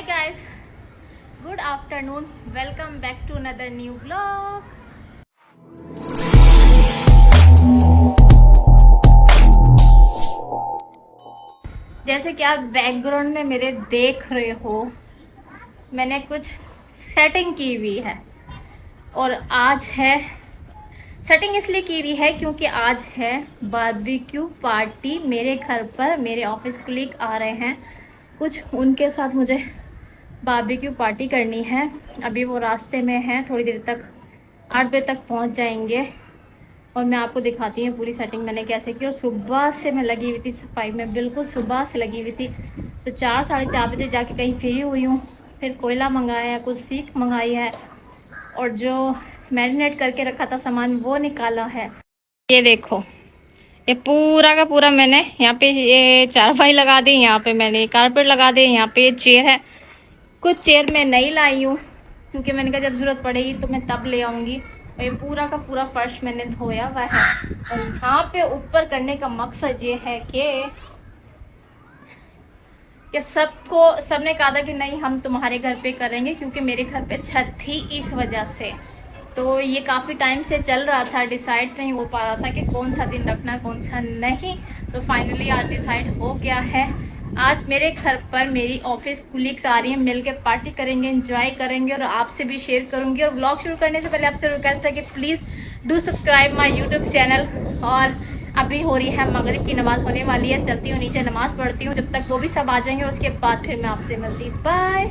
Hi guys, good afternoon. Welcome back to another new vlog. जैसे कि आप background में मेरे देख रहे हो, मैंने कुछ सेटिंग की हुई है और आज है सेटिंग इसलिए की हुई है क्योंकि आज है बारबेक्यू पार्टी मेरे घर पर। मेरे ऑफिस कलीग आ रहे हैं, कुछ उनके साथ मुझे बारबेक्यू पार्टी करनी है। अभी वो रास्ते में हैं, थोड़ी देर तक 8 बजे तक पहुंच जाएंगे और मैं आपको दिखाती हूँ पूरी सेटिंग मैंने कैसे की। और सुबह से मैं लगी हुई थी सफाई में, बिल्कुल सुबह से लगी हुई थी। तो 4 साढ़े 4 बजे जाके कहीं फ्री हुई हूँ, फिर कोयला मंगाया है, कुछ सीख मंगाई है और जो मैरिनेट करके रखा था सामान वो निकाला है। ये देखो, ये पूरा का पूरा मैंने यहाँ पे ये चारपाई लगा दी, यहाँ पे मैंने कारपेट लगा दी, यहाँ पे ये चेयर है। कुछ चेयर मैं नहीं लाई हूँ क्योंकि मैंने कहा जब जरूरत पड़ेगी तो मैं तब ले आऊँगी। और ये पूरा का पूरा फर्श मैंने धोया हुआ है। और यहाँ पे ऊपर करने का मकसद ये है कि सबने कहा था कि नहीं हम तुम्हारे घर पे करेंगे क्योंकि मेरे घर पे छत थी, इस वजह से। तो ये काफ़ी टाइम से चल रहा था, डिसाइड नहीं हो पा रहा था कि कौन सा दिन रखना कौन सा नहीं। तो फाइनली आज डिसाइड हो गया है। आज मेरे घर पर मेरी ऑफिस कुलीग्स आ रही हैं, मिलके पार्टी करेंगे, एंजॉय करेंगे और आपसे भी शेयर करूंगी। और व्लॉग शुरू करने से पहले आपसे रिक्वेस्ट है कि please do subscribe my YouTube channel. और अभी हो रही है मगरिब की नमाज़ होने वाली है, चलती हूँ नीचे नमाज़ पढ़ती हूँ जब तक वो भी सब आ जाएंगे और उसके बाद फिर मैं आपसे मिलती हूँ। बाय।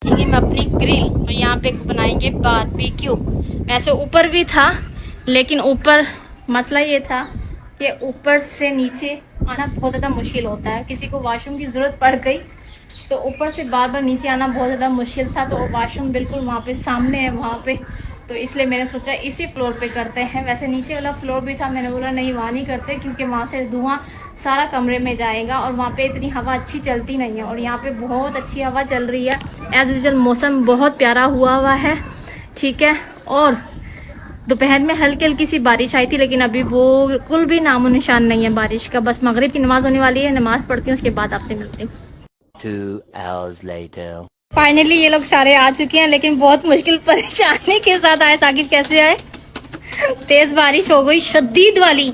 ये मैं अपनी ग्रिल और यहाँ पे बनाएंगे बारबेक्यू। वैसे ऊपर भी था लेकिन ऊपर मसला ये था कि ऊपर से नीचे आना बहुत ज़्यादा मुश्किल होता है। किसी को वॉशरूम की ज़रूरत पड़ गई तो ऊपर से बार बार नीचे आना बहुत ज़्यादा मुश्किल था। तो वॉशरूम बिल्कुल वहाँ पे सामने है वहाँ पे, तो इसलिए मैंने सोचा इसी फ्लोर पे करते हैं। वैसे नीचे वाला फ्लोर भी था, मैंने बोला नहीं वहाँ नहीं करते क्योंकि वहाँ से धुआं सारा कमरे में जाएगा और वहाँ पे इतनी हवा अच्छी चलती नहीं है। और यहाँ पे बहुत अच्छी हवा चल रही है एज यूजुअल। मौसम बहुत प्यारा हुआ है, ठीक है। और दोपहर में हल्की हल्की सी बारिश आई थी लेकिन अभी वो बिल्कुल भी नामो निशान नहीं है बारिश का। बस मगरिब की नमाज होने वाली है, नमाज पढ़ती हूँ उसके बाद आपसे मिलती हूँ। 2 hours later. फाइनली ये लोग सारे आ चुके हैं लेकिन बहुत मुश्किल परेशानी के साथ आए। साकिब कैसे आए? तेज बारिश हो गई शदीद वाली,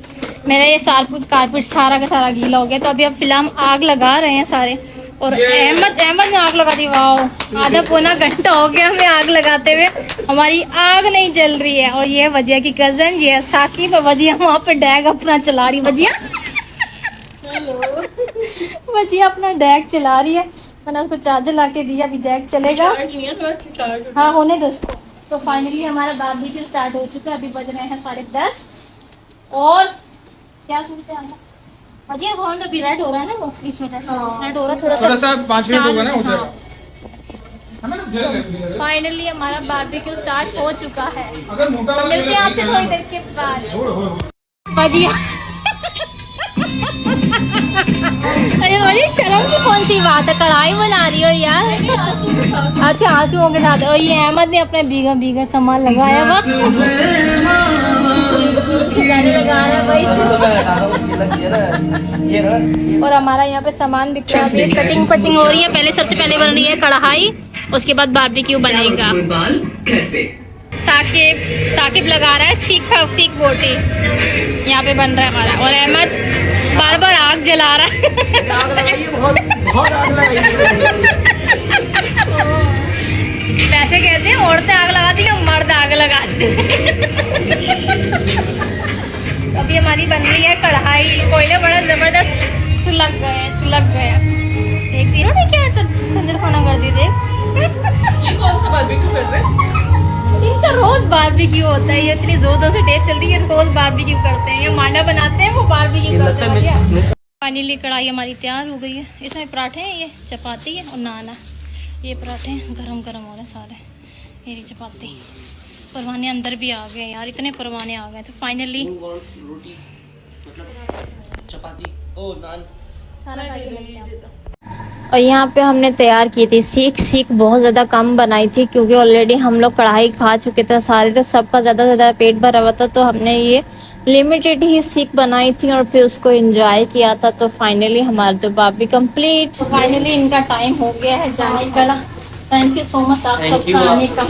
मेरा ये कारपेट सारा का सारा गीला हो गया। तो अभी अब फिलहाल आग लगा रहे हैं सारे। और अहमद ने आग लगा दी। वाह, आधा पौना घंटा हो गया हमें आग लगाते हुए, हमारी आग नहीं जल रही है। और ये वजिया की कजन, ये साकिब वजिया वहाँ पे डैग अपना चला रही। वजिया वजिया अपना डैग चला रही है, मैंने उसको चार्जर ला के दिया, अभी डैग चलेगा। हाँ होने दो उसको। तो फाइनली हमारा बारबेक्यू स्टार्ट हो चुका है। अभी बज रहे हैं 10:30 और क्या सुनते हैं अजय फोन तो भी रेड हो रहा है ना, वो इसमें रेड हो रहा है थोड़ा सा 5 मिनट होगा ना उधर। फाइनली हमारा बारबेक्यू स्टार्ट हो चुका है। मिलते हैं आपसे थोड़ी देर के बाद। भजिया अरे मुझे शर्म की कौन सी बात है, कढ़ाई बना रही हो यार। अच्छा आंसुओं के साथ। और ये अहमद ने अपने भीगा सामान लगाया हुआ और हमारा यहाँ पे सामान बिक रहा है। कटिंग हो रही है। पहले सबसे पहले बन रही है कढ़ाई, उसके बाद बारबेक्यू बनेगा। साकिब लगा रहा है सीख बोटी, यहाँ पे बन रहा है हमारा। और अहमद बार बार आग जला रहा है। वैसे कहते हैं औरतें आग लगाती हैं, मर्द आग लगाते हैं। अभी हमारी बन रही है कढ़ाई, कोयला बड़ा जबरदस्त सुलग गए। एक तीनों ने क्या खंजर खाना कर दी। देख कौन सा बारबेक्यू कर रहे हैं? इनका रोज बारबेक्यू होता है, ये इतनी जोरों से टेप चल रही है, रोज बारबेक्यू करते हैं। ये मांडा बनाते हैं, वो बारबेक्यू करते हैं। फाइनली कढ़ाई हमारी तैयार हो गई है। इसमें पराठे हैं, ये चपाती है और नान है। ये पराठे गरम हो रहे हैं सारे। ये चपाती, परवाने अंदर भी आ गए यार, इतने परवाने आ गए। तो फाइनली रोटी मतलब चपाती ओ नान। और यहाँ पे हमने तैयार की थी सीख बहुत ज़्यादा कम बनाई थी क्योंकि ऑलरेडी हम लोग कढ़ाई खा चुके थे सारे, तो सबका ज़्यादा पेट भरा हुआ था। तो हमने ये लिमिटेड ही सीख बनाई थी और फिर उसको एंजॉय किया था। तो फाइनली हमारा तो बाप भी कंप्लीट। तो फाइनली इनका टाइम हो गया है जाने का। थैंक यू सो मच आप सबका आने का।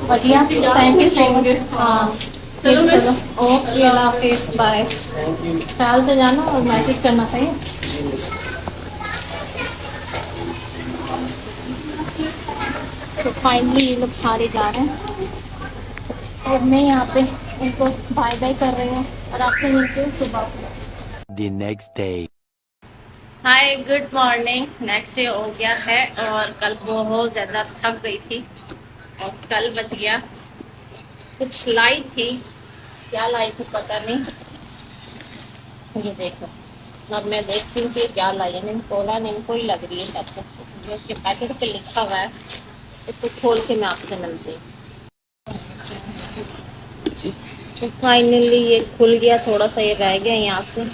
बढ़िया, थैंक यू सो मच। हाँ चलो ओके, अल्लाह हाफिज, बाय। ख्याल से जाना और मैसेज करना, सही है। तो फाइनली ये लोग सारे जा रहे हैं और मैं यहाँ पे इनको बाय बाय कर रही हूँ और आपसे मिलती हूँ सुबह। The next day. Hi, good morning. Next day हो गया है और कल बहुत ज़्यादा थक गई थी और कल बच गया। कुछ लाई थी, क्या लाई थी पता नहीं। ये देखो, अब मैं देखती हूँ कि क्या लाई है। निमकोला निमको ही लग रही है सब कुछ, इसके पैकेट पे लिखा हुआ है। इसको खोल के मैं आपसे मिलती हूँ। तो फाइनली ये खुल गया, थोड़ा सा ये रह गया यहाँ से,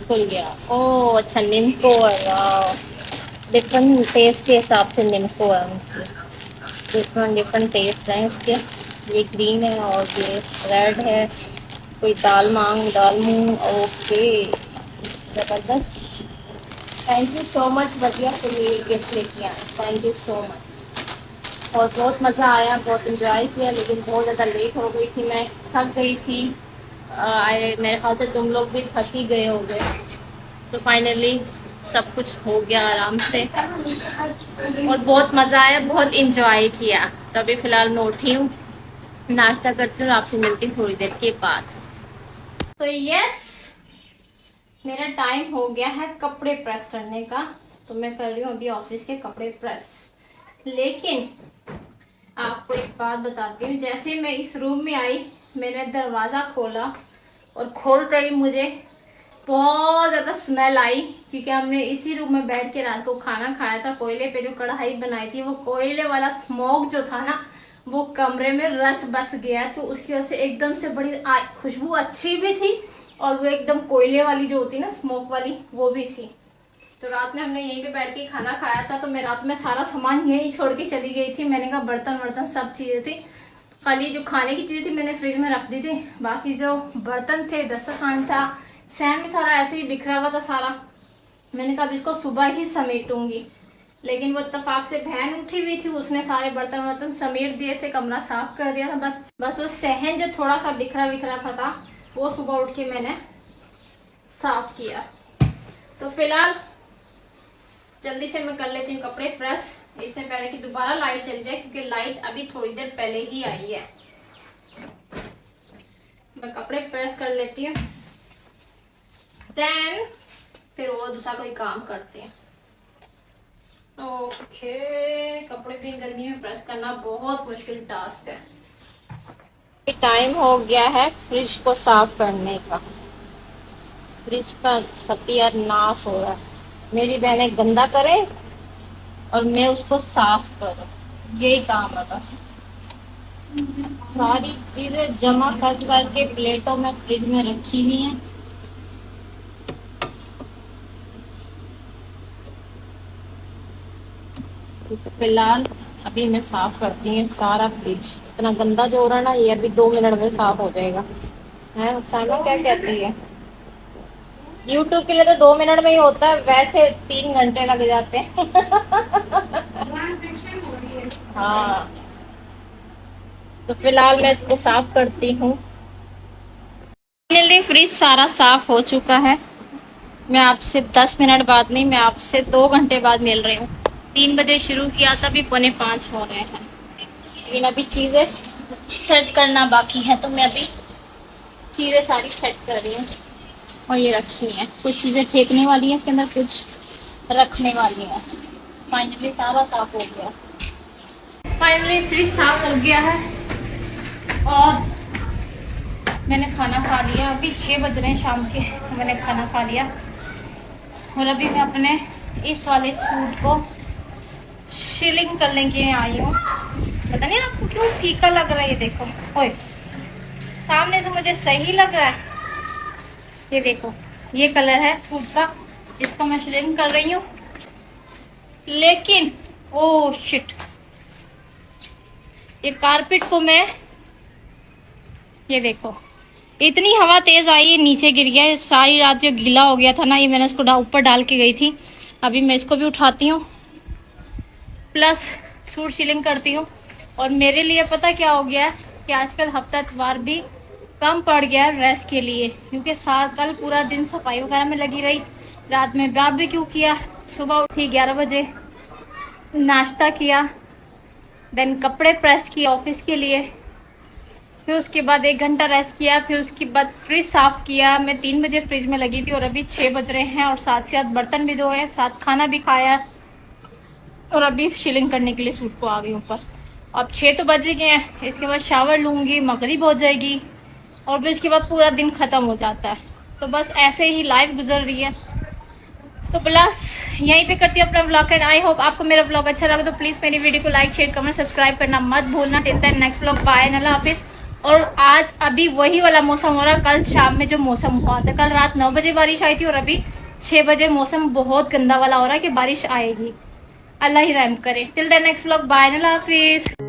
खुल गया। ओह अच्छा, निम्को है, वाह। डिफरेंट टेस्ट के हिसाब से निम्को है उनकी, डिफरेंट डिफरेंट टेस्ट हैं इसके। ये ग्रीन है और ये रेड है। कोई दाल मूंग, ओके, जबरदस्त। थैंक यू सो मच भैया, तुम ये गिफ्ट लेके आए, थैंक यू सो मच। और बहुत मज़ा आया, बहुत इंजॉय किया, लेकिन बहुत ज़्यादा लेट हो गई थी, मैं थक गई थी। मेरे ख्याल से तुम लोग भी थक ही गए होंगे। तो फाइनली सब कुछ हो गया आराम से और बहुत मज़ा आया, बहुत इंजॉय किया। तो अभी फ़िलहाल मैं उठी हूँ, नाश्ता करती हूँ, आपसे मिलती हूँ थोड़ी देर के बाद। तो यस, मेरा टाइम हो गया है कपड़े प्रेस करने का। तो मैं कर रही हूँ अभी ऑफिस के कपड़े प्रेस। लेकिन आपको एक बात बताती हूँ, जैसे मैं इस रूम में आई, मैंने दरवाज़ा खोला और खोलते ही मुझे बहुत ज़्यादा स्मेल आई, क्योंकि हमने इसी रूम में बैठ के रात को खाना खाया था। कोयले पे जो कढ़ाई बनाई थी, वो कोयले वाला स्मोक जो था ना, वो कमरे में रस बस गया। तो उसकी वजह से एकदम से बड़ी खुशबू अच्छी भी थी और वो एकदम कोयले वाली जो होती ना, स्मोक वाली, वो भी थी। तो रात में हमने यहीं पे बैठ के खाना खाया था। तो मैं रात में सारा सामान यहीं छोड़ के चली गई थी। मैंने कहा बर्तन वर्तन सब चीज़ें थी, खाली जो खाने की चीज़ें थी मैंने फ्रिज में रख दी थी। बाकी जो बर्तन थे, दस्तरखान था, सहन में सारा ऐसे ही बिखरा हुआ था सारा। मैंने कहा अब इसको सुबह ही समेटूंगी, लेकिन वो इत्तेफाक से बहन उठी हुई थी, उसने सारे बर्तन वर्तन समेट दिए थे, कमरा साफ कर दिया था। बस वो सहन जो थोड़ा सा बिखरा बिखरा था वो सुबह उठ के मैंने साफ किया। तो फिलहाल जल्दी से मैं कर लेती हूँ कपड़े प्रेस, इससे पहले कि दोबारा लाइट चल जाए, क्योंकि लाइट अभी थोड़ी देर पहले ही आई है। मैं कपड़े प्रेस कर लेती हूँ, देन फिर वो दूसरा कोई काम करते हैं। ओके, कपड़े भी गर्मी में प्रेस करना बहुत मुश्किल टास्क है। टाइम हो गया है फ्रिज को साफ करने का। फ्रिज का सत्यानाश हो रहा है, मेरी बहनें गंदा करे और मैं उसको साफ करूं, यही काम है बस। सारी चीजें जमा कर करके प्लेटों में फ्रिज में रखी हुई हैं। तो फिलहाल अभी मैं साफ करती हूँ सारा फ्रिज। इतना गंदा जो हो रहा है ना, ये अभी 2 मिनट में साफ हो जाएगा। है साइमा क्या कहती है? यूट्यूब के लिए तो 2 मिनट में ही होता है, वैसे 3 घंटे लग जाते हैं। हाँ, तो फिलहाल मैं इसको साफ करती हूँ। फाइनली फ्रिज सारा साफ हो चुका है। मैं आपसे 10 मिनट बाद नहीं, मैं आपसे 2 घंटे बाद मिल रही हूँ। 3 बजे शुरू किया था, अभी 4:45 हो रहे हैं। लेकिन अभी चीज़ें सेट करना बाकी है, तो मैं अभी चीज़ें सारी सेट कर रही हूँ। और ये रखी हैं, कुछ चीज़ें फेंकने वाली हैं इसके अंदर, कुछ रखने वाली हैं। फाइनली सारा साफ हो गया। फाइनली फ्रिज साफ हो गया है और मैंने खाना खा लिया। अभी 6 बज रहे हैं शाम के, तो मैंने खाना खा लिया और अभी मैं अपने इस वाले सूट को शीलिंग करने के लिए आई हूँ। पता नहीं आपको क्यों फीका लग रहा है, ये देखो। ओए, सामने से मुझे सही लग रहा है। ये देखो, ये कलर है सूट का, इसको मैं शीलिंग कर रही हूँ। लेकिन ओ शिट, ये कारपेट को मैं, ये देखो, इतनी हवा तेज आई है, नीचे गिर गया। सारी रात जो गीला हो गया था ना, ये मैंने इसको ऊपर डाल के गई थी। अभी मैं इसको भी उठाती हूँ, प्लस सूट सीलिंग करती हूँ। और मेरे लिए पता क्या हो गया कि आजकल हफ्ता इतवार भी कम पड़ गया रेस्ट के लिए, क्योंकि कल पूरा दिन सफाई वगैरह में लगी रही, रात में बारबेक्यू किया, सुबह उठी 11 बजे, नाश्ता किया, देन कपड़े प्रेस किए ऑफिस के लिए, फिर उसके बाद 1 घंटा रेस्ट किया, फिर उसके बाद फ्रिज साफ किया। मैं 3 बजे फ्रिज में लगी थी और अभी 6 बज रहे हैं, और साथ साथ बर्तन भी धोए, साथ खाना भी खाया, और अभी सीलिंग करने के लिए सूट को आ गई ऊपर। अब 6 तो बज गए हैं, इसके बाद शावर लूंगी, मगरिब हो जाएगी, और फिर इसके बाद पूरा दिन खत्म हो जाता है। तो बस ऐसे ही लाइफ गुजर रही है। तो प्लस यहीं पे करती हूँ अपना ब्लॉग एंड आई होप आपको मेरा ब्लॉग अच्छा लगा। तो प्लीज मेरी वीडियो को लाइक शेयर कमेंट सब्सक्राइब करना मत भूलना। Till then next blog, bye, अल्लाह हाफिज। और आज अभी वही वाला मौसम हो रहा है कल शाम में जो मौसम हुआ था। कल रात 9 बजे बारिश आई थी और अभी 6 बजे मौसम बहुत गंदा वाला हो रहा है कि बारिश आएगी। अल्लाह ही रहम करे। Till then next blog, bye, अल्लाह हाफिज।